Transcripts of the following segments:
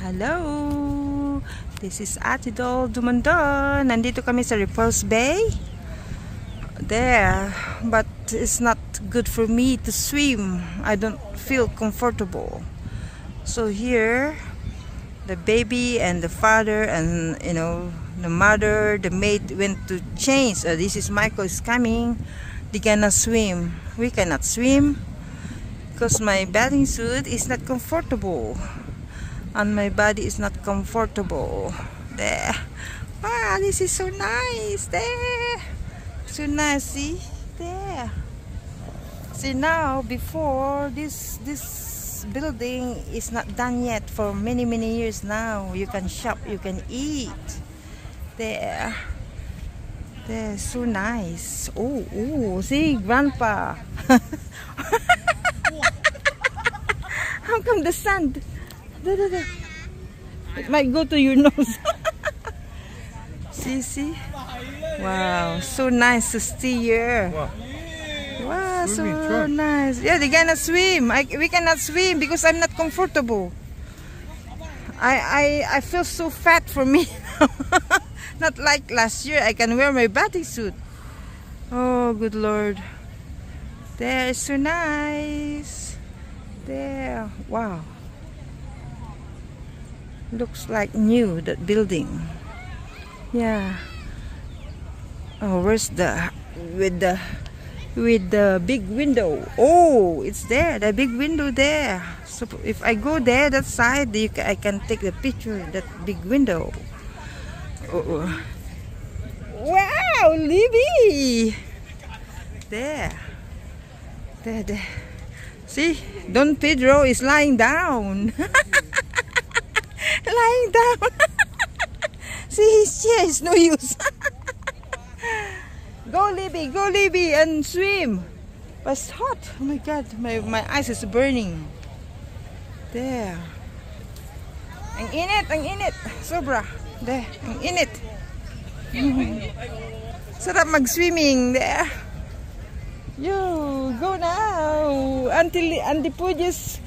Hello! This is Ate Dol Dumandon. Nandito kami sa Repulse Bay. There. But it's not good for me to swim. I don't feel comfortable. So here, the baby and the father and, the mother, the maid went to change. This is Michael is coming. They cannot swim. We cannot swim because my bathing suit is not comfortable. And my body is not comfortable. There. Wow, this is so nice. There. So nice, see? There. See now, before this building is not done yet for many years now. You can shop, you can eat. There. There, so nice. Oh, see, Grandpa. How come the sand? It might go to your nose. see? Wow, so nice to stay here. Wow, so nice. Yeah, they cannot swim. We cannot swim because I'm not comfortable. I feel so fat for me. Not like last year. I can wear my bathing suit. Oh, good Lord. There, so nice. There, wow. Looks like new, that building. Yeah. Oh, where's the with the big window? Oh, it's there, the big window there. So if I go there, that side, I can take the picture, that big window. Oh. Wow, Libby! There. See, Don Pedro is lying down. Lying down. See, his chair is no use. Go Libby and swim. But it's hot. Oh my God, my eyes is burning. There. Ang init. Sobra. There, ang init. Sarap mag-swimming. There. You go now. Auntie Puja's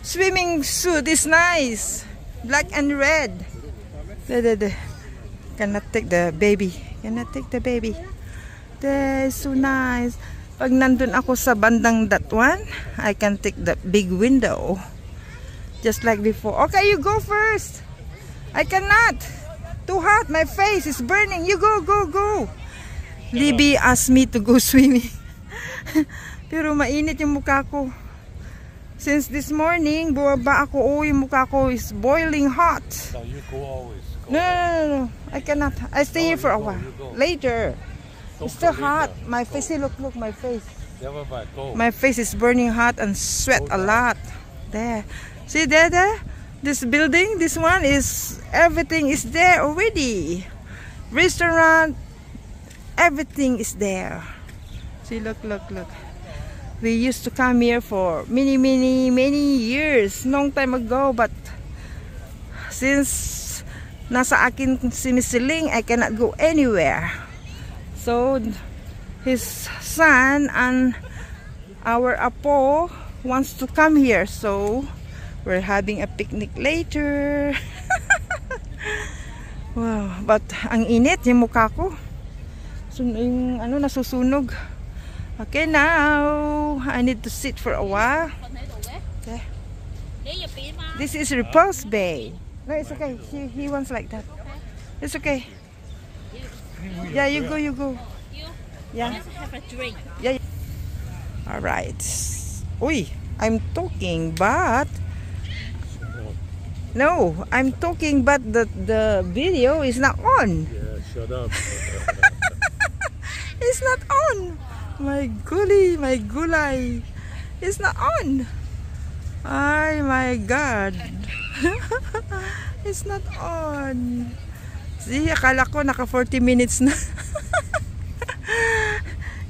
swimming suit is nice. Black and red. Cannot take the baby. That's so nice. Pag nandun ako sa bandang that one, I can take the big window. Just like before. Okay, you go first. I cannot. Too hot. My face is burning. You go. Libby asked me to go swimming. Pero mainit yung mukha ko. Since this morning, buwaba ako. Oh, yung mukha ko is boiling hot. No, you go always. No. I cannot. I stay here for a while. Later. It's still hot. My face, see, look, my face. My face is burning hot and sweat a lot. There. See, there. This building, this one is, everything is there already. Restaurant, everything is there. See, look. We used to come here for many years, long time ago, but since nasa akin si Misiling, I cannot go anywhere. So his son and our apo wants to come here, so we're having a picnic later. Wow, but ang init yung mukha ko. So, yung nasusunog. Okay, now I need to sit for a while. Okay. This is Repulse Bay. No, it's okay. He wants like that. It's okay. Yeah, you go. Yeah. Have a drink. Yeah. All right. Uy, I'm talking, but no, I'm talking, but the video is not on. Yeah, shut up. It's not on. My gulay. It's not on. Oh my God. It's not on. See, akala ko naka 40 minutes na.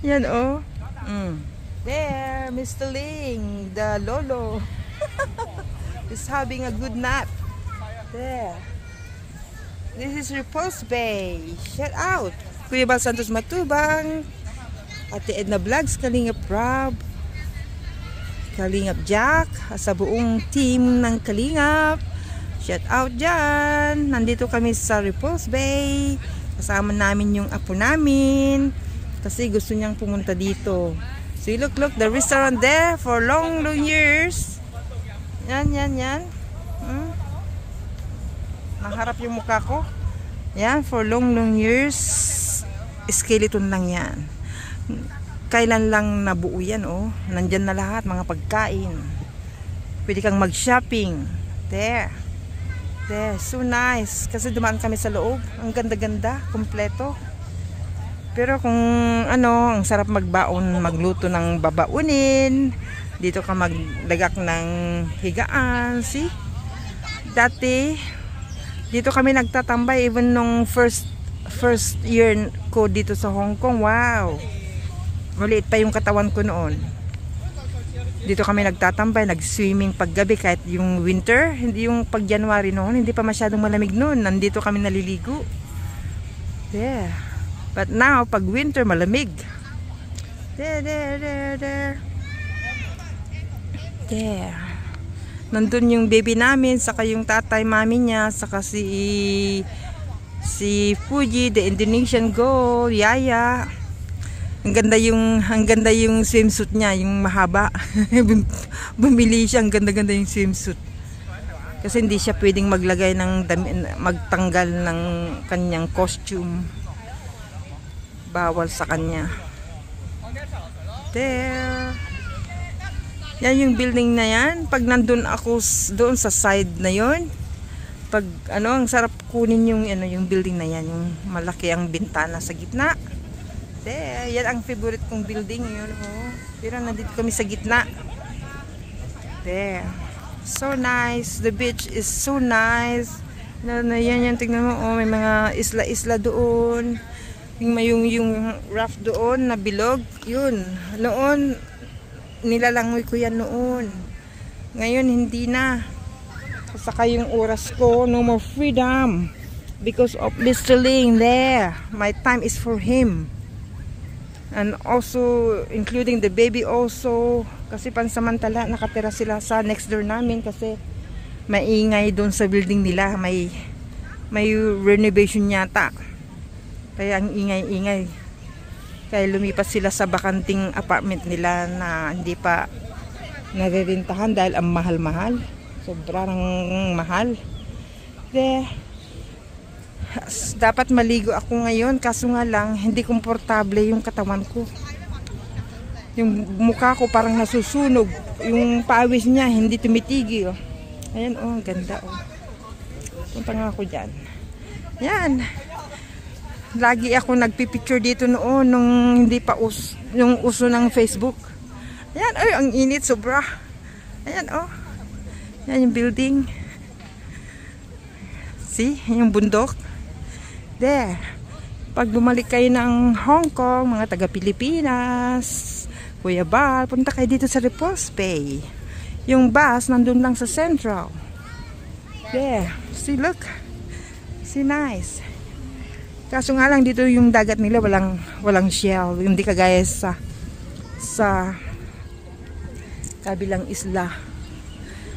Yan oh. There, Mr. Ling, the lolo. is having a good nap. There. This is Repulse Bay. Shout out. Kuya Bal Santos Matubang. Ate Edna Vlogs, Kalingap Rob, Kalingap Jack, sa buong team ng Kalingap. Shout out dyan. Nandito kami sa Repulse Bay. Kasama namin yung apo namin. Kasi gusto niyang pumunta dito. So look, the restaurant there for long years. Yan. Naharap yung mukha ko. Yan, for long years. Skeleton lang yan. Kailan lang nabuo yan, oh. Nandyan na lahat, mga pagkain. Pwede kang mag-shopping. There, so nice. Kasi dumaan kami sa loob. Ang ganda-ganda, kompleto. Pero kung ang sarap magbaon, magluto ng babaunin. Dito ka maglagak ng higaan. See? Dati, dito kami nagtatambay even nung first year ko dito sa Hong Kong. Wow! Maliit pa yung katawan ko noon. Dito kami nagtatambay, nag-swimming paggabi kahit yung winter, hindi yung pag January noon, hindi pa masyadong malamig noon. Nandito kami naliligo. There. But now, pag winter, malamig. There. Nandun yung baby namin, saka yung tatay, mami niya, saka si Fuji, the Indonesian girl, Yaya. Ang ganda yung swimsuit niya, yung mahaba. Bumili siya, ang ganda-ganda yung swimsuit. Kasi hindi siya pwedeng magtanggal ng kanyang costume. Bawal sa kanya. There. Yan yung building na yan. Pag nandun ako doon sa side na yon, pag ang sarap kunin yung building na yan, yung malaki ang bintana sa gitna. There, yan ang favorite kong building yun, oh. Pero nandito kami sa gitna. There. So nice. The beach is so nice. Yan, tingnan mo, oh, may mga isla-isla doon. Yung rough doon na bilog, yun. Noon nilalangoy ko yan noon. Ngayon hindi na. Saka yung oras ko, no more freedom because of Mr. Ling there. My time is for him. And also, including the baby also. Kasi pansamantala, nakatira sila sa next door namin kasi maingay doon sa building nila. May renovation yata. Kaya ang ingay-ingay. Kaya lumipas sila sa bakanting apartment nila na hindi pa narerentahan dahil ang mahal-mahal. Sobrang mahal. Dapat maligo ako ngayon kaso nga lang hindi komportable yung katawan ko. Yung mukha ko parang nasusunog. Yung pawis niya hindi tumitigil. Ayan, oh, ganda, oh. Punta nga ako dyan. Yan. Lagi ako nagpipicture dito noon nung hindi pa yung uso ng Facebook. Ayan, ay, ang init sobra. Ayan, oh. Yan yung building. See, yung bundok. There. Pag bumalik kayo ng Hong Kong, mga taga-Pilipinas, Kuya Bal, punta kayo dito sa Repulse Bay. Yung bus nandun lang sa Central. There. See, look. See, nice. Kaso nga lang dito yung dagat nila walang shell. Hindi kagaya sa kabilang isla.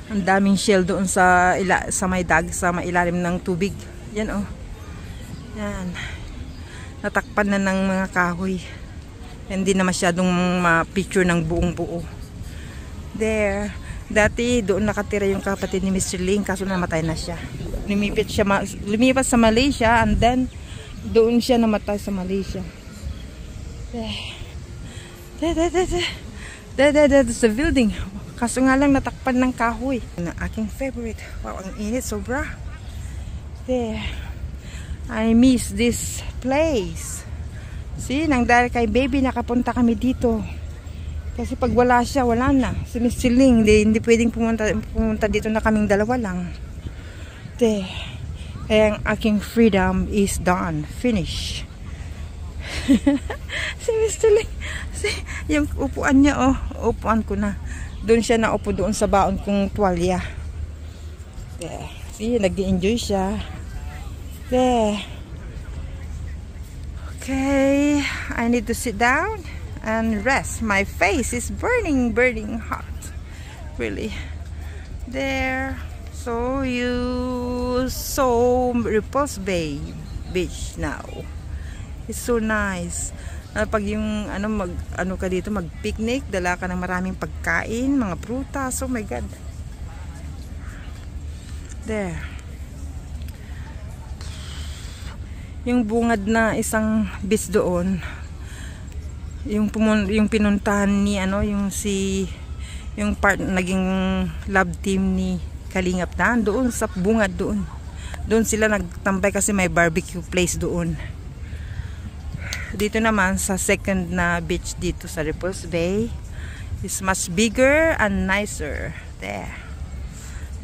Ang daming shell doon sa may ilalim ng tubig. Yan, oh. Yan. Natakpan na ng mga kahoy. Hindi na masyadong ma-picture ng buong buo. There. Dati doon nakatira yung kapatid ni Mr. Ling kaso namatay na siya. Lumipat sa Malaysia and then doon siya namatay sa Malaysia. That's the building. Kaso nga lang natakpan ng kahoy. Na aking favorite. Wow, ang init sobra. There. I miss this place. See, nang dahil kay baby nakapunta kami dito. Kasi pag wala siya, wala na. Si Mr. Ling, hindi pwedeng pumunta dito na kaming dalawa lang. There. Kaya ang aking freedom is done. Finish. Si Mr. Ling. See, yung upuan niya, oh. Upuan ko na. Doon siya naupo doon sa baon kong tuwalya. There. See, nag-enjoy siya. There. Okay. I need to sit down and rest. My face is burning hot. Really. There. So you saw Repulse Bay Beach now. It's so nice. Pag yung ano ka dito mag-picnic, dala ka ng maraming pagkain, mga prutas. Oh my god. There. Yung bungad na isang beach doon. Yung pinuntahan ni yung part naging love team ni Kalingap na doon sa bungad doon. Doon sila nagtambay kasi may barbecue place doon. Dito naman sa second na beach dito sa Repulse Bay is much bigger and nicer. There.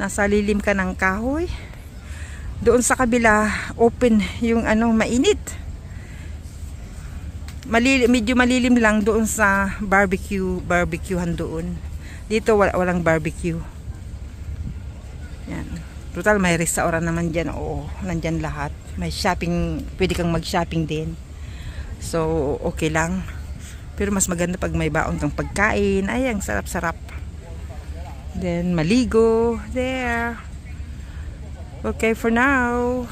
Nasa lilim ka ng kahoy. Doon sa kabila open yung mainit. Medyo malilim lang doon sa barbecuehan doon. Dito walang barbecue. Yan. Total may restaurant naman dyan. Oo, nandyan lahat. May shopping, pwede kang mag-shopping din. So, okay lang. Pero mas maganda pag may baon kang pagkain. Ay, ang sarap-sarap. Then, maligo. There. Okay, for now,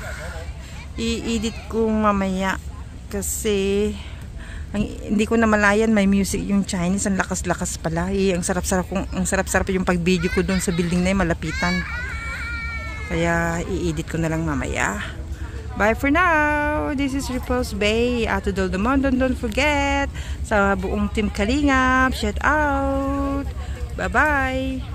i-edit ko mamaya. Kasi, hindi ko na malayan, may music yung Chinese. Ang lakas-lakas pala. Ang sarap-sarap yung pag-video ko doon sa building na yung malapitan. Kaya, i-edit ko na lang mamaya. Bye for now. This is Repulse Bay. Ato Doldemon. Don't forget. Sa buong Team Kalingap. Shout out. Bye-bye.